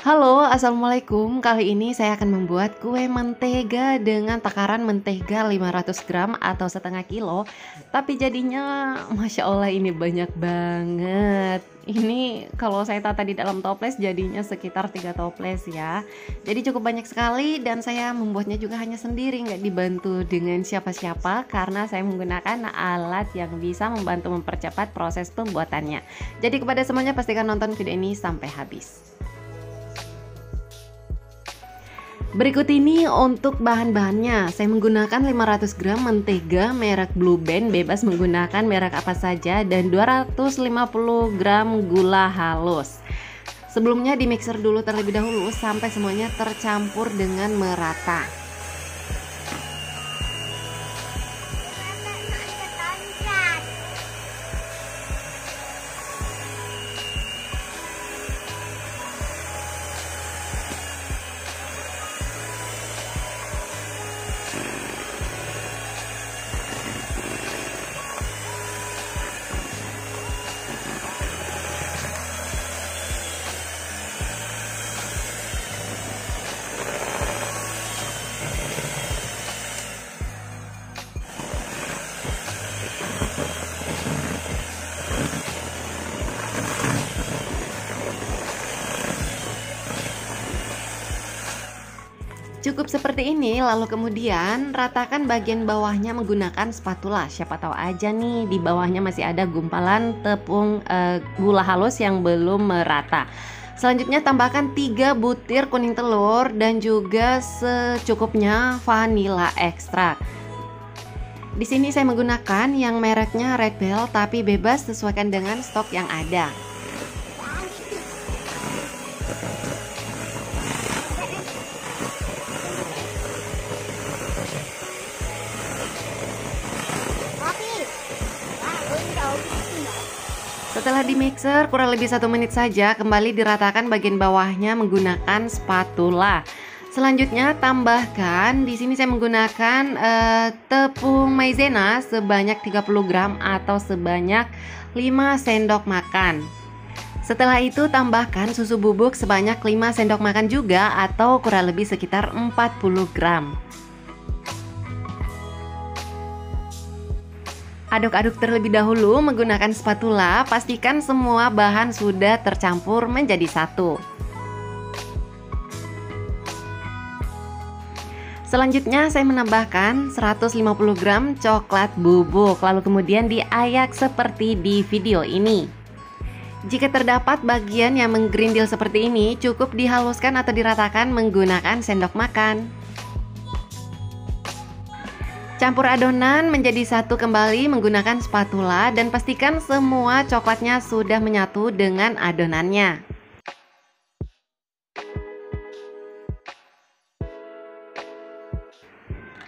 Halo, assalamualaikum. Kali ini saya akan membuat kue mentega dengan takaran mentega 500 gram atau setengah kilo. Tapi jadinya, masya Allah, ini banyak banget. Ini kalau saya tata di dalam toples jadinya sekitar 3 toples ya. Jadi cukup banyak sekali dan saya membuatnya juga hanya sendiri, nggak dibantu dengan siapa-siapa karena saya menggunakan alat yang bisa membantu mempercepat proses pembuatannya. Jadi kepada semuanya pastikan nonton video ini sampai habis. Berikut ini untuk bahan-bahannya. Saya menggunakan 500 gram mentega merek Blue Band, bebas menggunakan merek apa saja, dan 250 gram gula halus. Sebelumnya di mixer dulu terlebih dahulu sampai semuanya tercampur dengan merata. Cukup seperti ini, lalu kemudian ratakan bagian bawahnya menggunakan spatula. Siapa tahu aja nih di bawahnya masih ada gumpalan tepung gula halus yang belum merata. Selanjutnya tambahkan 3 butir kuning telur dan juga secukupnya vanila ekstrak. Di sini saya menggunakan yang mereknya Red Bell, tapi bebas sesuaikan dengan stok yang ada. Setelah di mixer kurang lebih 1 menit saja, kembali diratakan bagian bawahnya menggunakan spatula. Selanjutnya tambahkan, di sini saya menggunakan tepung maizena sebanyak 30 gram atau sebanyak 5 sendok makan. Setelah itu tambahkan susu bubuk sebanyak 5 sendok makan juga atau kurang lebih sekitar 40 gram. Aduk-aduk terlebih dahulu menggunakan spatula, pastikan semua bahan sudah tercampur menjadi satu. Selanjutnya saya menambahkan 150 gram coklat bubuk, lalu kemudian diayak seperti di video ini. Jika terdapat bagian yang menggerindil seperti ini, cukup dihaluskan atau diratakan menggunakan sendok makan. Campur adonan menjadi satu kembali menggunakan spatula dan pastikan semua coklatnya sudah menyatu dengan adonannya.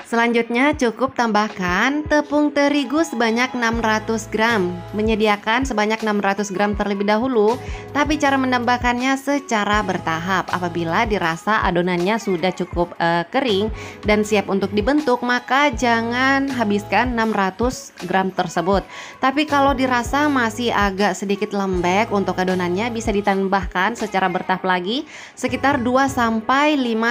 Selanjutnya cukup tambahkan tepung terigu sebanyak 600 gram. Menyediakan sebanyak 600 gram terlebih dahulu, tapi cara menambahkannya secara bertahap. Apabila dirasa adonannya sudah cukup kering dan siap untuk dibentuk, maka jangan habiskan 600 gram tersebut. Tapi kalau dirasa masih agak sedikit lembek untuk adonannya, bisa ditambahkan secara bertahap lagi sekitar 2-5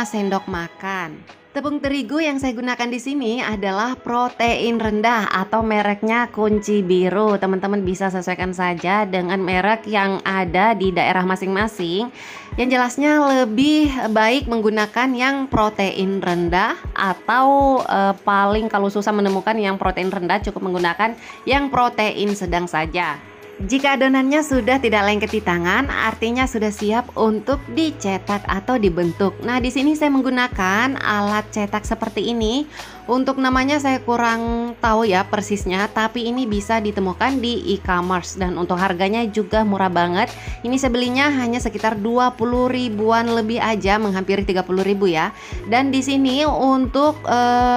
sendok makan. Tepung terigu yang saya gunakan di sini adalah protein rendah atau mereknya Kunci Biru. Teman-teman bisa sesuaikan saja dengan merek yang ada di daerah masing-masing. Yang jelasnya lebih baik menggunakan yang protein rendah atau paling kalau susah menemukan yang protein rendah cukup menggunakan yang protein sedang saja. Jika adonannya sudah tidak lengket di tangan, artinya sudah siap untuk dicetak atau dibentuk. Nah, di sini saya menggunakan alat cetak seperti ini. Untuk namanya saya kurang tahu ya persisnya, tapi ini bisa ditemukan di e-commerce dan untuk harganya juga murah banget. Ini saya belinya hanya sekitar 20 ribuan lebih aja, menghampiri 30 ribu ya. Dan di sini untuk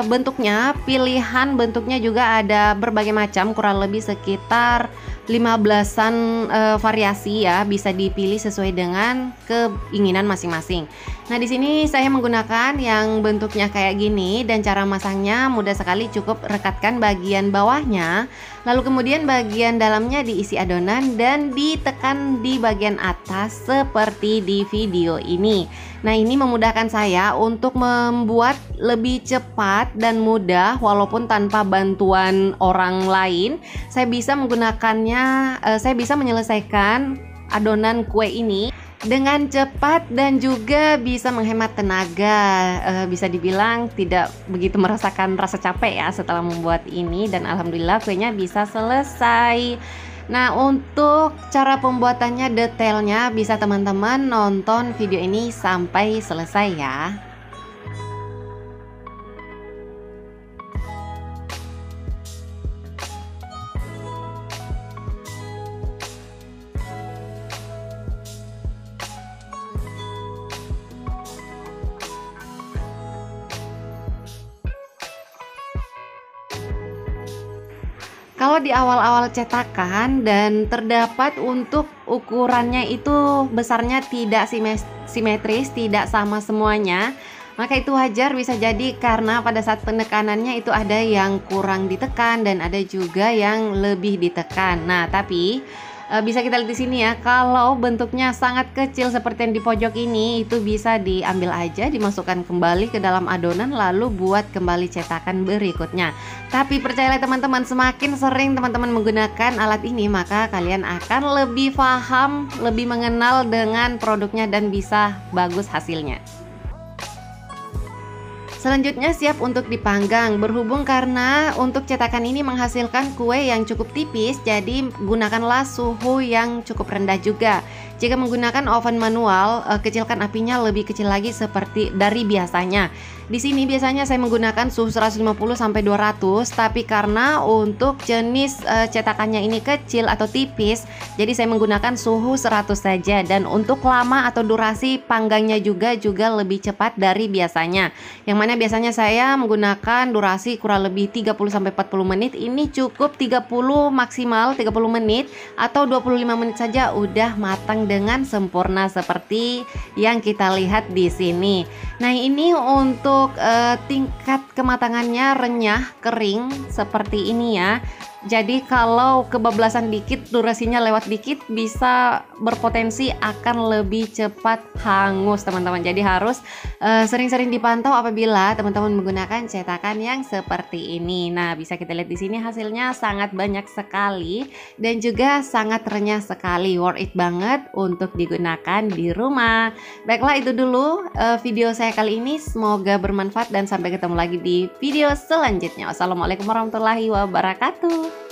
bentuknya, pilihan bentuknya juga ada berbagai macam, kurang lebih sekitar 15 kebablasan variasi ya, bisa dipilih sesuai dengan keinginan masing-masing. Nah, di sini saya menggunakan yang bentuknya kayak gini dan cara masangnya mudah sekali, cukup rekatkan bagian bawahnya, lalu kemudian bagian dalamnya diisi adonan dan ditekan di bagian atas seperti di video ini. Nah, ini memudahkan saya untuk membuat lebih cepat dan mudah walaupun tanpa bantuan orang lain. Saya bisa menggunakannya, saya bisa menyelesaikan adonan kue ini dengan cepat dan juga bisa menghemat tenaga. Bisa dibilang tidak begitu merasakan rasa capek ya setelah membuat ini, dan alhamdulillah kuenya bisa selesai. Nah, untuk cara pembuatannya detailnya bisa teman-teman nonton video ini sampai selesai ya. Kalau di awal-awal cetakan dan terdapat untuk ukurannya itu besarnya tidak simetris, tidak sama semuanya, maka itu wajar, bisa jadi karena pada saat penekanannya itu ada yang kurang ditekan dan ada juga yang lebih ditekan. Nah, tapi bisa kita lihat di sini ya, kalau bentuknya sangat kecil seperti yang di pojok ini, itu bisa diambil aja, dimasukkan kembali ke dalam adonan lalu buat kembali cetakan berikutnya. Tapi percayalah teman-teman, semakin sering teman-teman menggunakan alat ini, maka kalian akan lebih paham, lebih mengenal dengan produknya dan bisa bagus hasilnya. Selanjutnya siap untuk dipanggang. Berhubung karena untuk cetakan ini menghasilkan kue yang cukup tipis, jadi gunakanlah suhu yang cukup rendah juga. Jika menggunakan oven manual, kecilkan apinya lebih kecil lagi seperti dari biasanya. Di sini biasanya saya menggunakan suhu 150 sampai 200, tapi karena untuk jenis cetakannya ini kecil atau tipis, jadi saya menggunakan suhu 100 saja, dan untuk lama atau durasi panggangnya juga lebih cepat dari biasanya. Yang mana biasanya saya menggunakan durasi kurang lebih 30 sampai 40 menit, ini cukup 30 maksimal 30 menit atau 25 menit saja udah matang dengan sempurna seperti yang kita lihat di sini. Nah, ini untuk tingkat kematangannya renyah, kering seperti ini ya. Jadi kalau kebablasan dikit, durasinya lewat dikit, bisa berpotensi akan lebih cepat hangus teman-teman. Jadi harus sering-sering dipantau apabila teman-teman menggunakan cetakan yang seperti ini. Nah, bisa kita lihat di sini hasilnya sangat banyak sekali dan juga sangat renyah sekali. Worth it banget untuk digunakan di rumah. Baiklah, itu dulu video saya kali ini. Semoga bermanfaat dan sampai ketemu lagi di video selanjutnya. Wassalamualaikum warahmatullahi wabarakatuh.